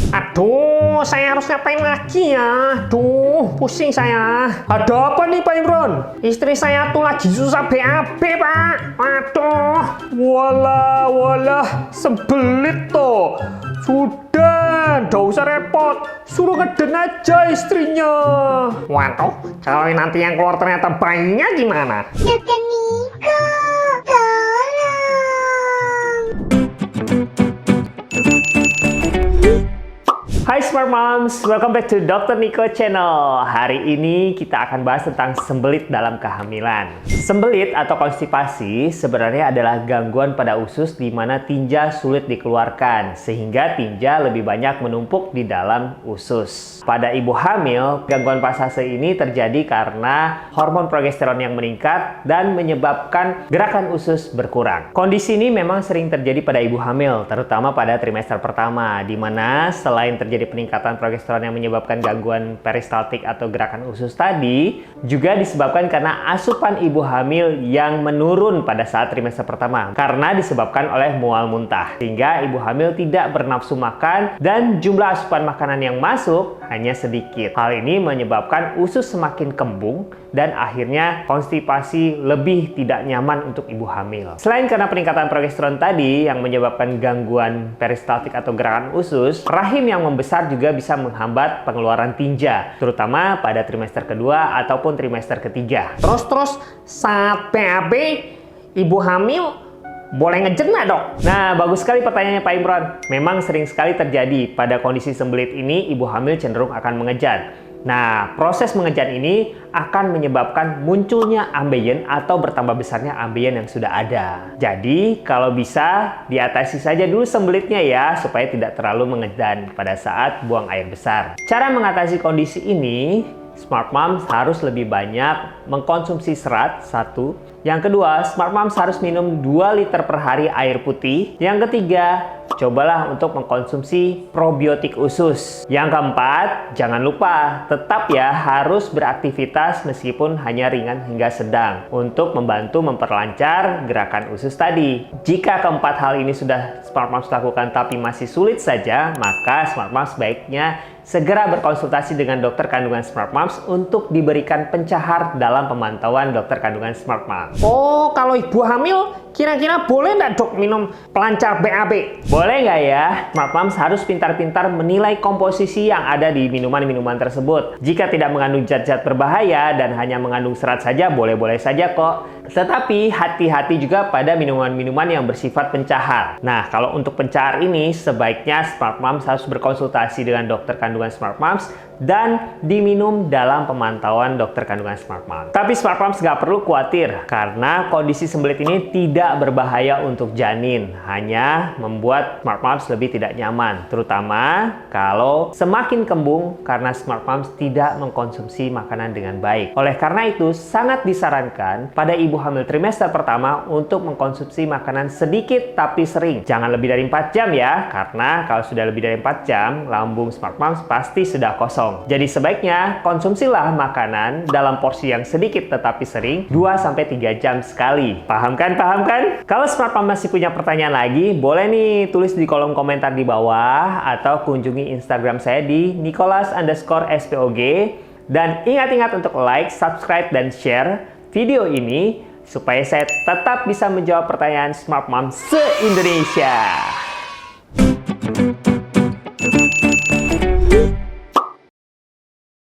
Aduh, saya harus ngapain lagi ya? Aduh, pusing saya. Ada apa nih Pak Imron? Istri saya tuh lagi susah BAB, Pak. Aduh. Walah, sebelit toh. Sudah, nggak usah repot. Suruh ngeden aja istrinya. Waduh, kalau nanti yang keluar ternyata bayinya gimana? Dokter Niko, tolong. Hai Smart Moms, welcome back to Dr. Niko Channel. Hari ini kita akan bahas tentang sembelit dalam kehamilan. Sembelit atau konstipasi sebenarnya adalah gangguan pada usus di mana tinja sulit dikeluarkan, sehingga tinja lebih banyak menumpuk di dalam usus. Pada ibu hamil, gangguan pasase ini terjadi karena hormon progesteron yang meningkat dan menyebabkan gerakan usus berkurang. Kondisi ini memang sering terjadi pada ibu hamil, terutama pada trimester pertama, di mana selain terjadi peningkatan progesteron yang menyebabkan gangguan peristaltik atau gerakan usus tadi, juga disebabkan karena asupan ibu hamil yang menurun pada saat trimester pertama karena disebabkan oleh mual muntah, sehingga ibu hamil tidak bernafsu makan dan jumlah asupan makanan yang masuk hanya sedikit. Hal ini menyebabkan usus semakin kembung dan akhirnya konstipasi lebih tidak nyaman untuk ibu hamil. Selain karena peningkatan progesteron tadi yang menyebabkan gangguan peristaltik atau gerakan usus, rahim yang membesar juga bisa menghambat pengeluaran tinja, terutama pada trimester kedua ataupun trimester ketiga. Terus saat BAB, ibu hamil boleh ngeden nggak dok? Nah, bagus sekali pertanyaannya Pak Imron. Memang sering sekali terjadi pada kondisi sembelit ini, ibu hamil cenderung akan mengejan. Nah, proses mengejan ini akan menyebabkan munculnya ambeien atau bertambah besarnya ambeien yang sudah ada. Jadi, kalau bisa diatasi saja dulu sembelitnya ya, supaya tidak terlalu mengejan pada saat buang air besar. Cara mengatasi kondisi ini, Smart Moms harus lebih banyak mengkonsumsi serat, satu. Yang kedua, Smart Moms harus minum 2 liter per hari air putih. Yang ketiga, cobalah untuk mengkonsumsi probiotik usus. Yang keempat, jangan lupa tetap ya harus beraktivitas meskipun hanya ringan hingga sedang untuk membantu memperlancar gerakan usus tadi. Jika keempat hal ini sudah Smart Moms lakukan tapi masih sulit saja, maka Smart Moms sebaiknya segera berkonsultasi dengan dokter kandungan Smart Moms untuk diberikan pencahar dalam pemantauan dokter kandungan Smart Moms. Oh, kalau ibu hamil kira-kira boleh nggak dok minum pelancar BAB? Boleh nggak ya? Smart Moms harus pintar-pintar menilai komposisi yang ada di minuman-minuman tersebut. Jika tidak mengandung zat-zat berbahaya dan hanya mengandung serat saja, boleh-boleh saja kok. Tetapi hati-hati juga pada minuman-minuman yang bersifat pencahar. Nah, kalau untuk pencahar ini sebaiknya Smart Moms harus berkonsultasi dengan dokter kandungan Smart Moms dan diminum dalam pemantauan dokter kandungan Smart Moms. Tapi Smart Moms nggak perlu khawatir karena kondisi sembelit ini tidak berbahaya untuk janin, hanya membuat Smart Moms lebih tidak nyaman, terutama kalau semakin kembung karena Smart Moms tidak mengkonsumsi makanan dengan baik. Oleh karena itu, sangat disarankan pada ibu hamil trimester pertama untuk mengkonsumsi makanan sedikit tapi sering. Jangan lebih dari 4 jam ya, karena kalau sudah lebih dari 4 jam, lambung Smart Moms pasti sudah kosong. Jadi sebaiknya konsumsilah makanan dalam porsi yang sedikit tetapi sering 2-3 jam sekali. Paham kan? Paham kan? Kalau Smart Mom masih punya pertanyaan lagi, boleh nih tulis di kolom komentar di bawah atau kunjungi Instagram saya di Nicholas_SPOG. Dan ingat-ingat untuk like, subscribe, dan share video ini supaya saya tetap bisa menjawab pertanyaan Smart Mom se-Indonesia.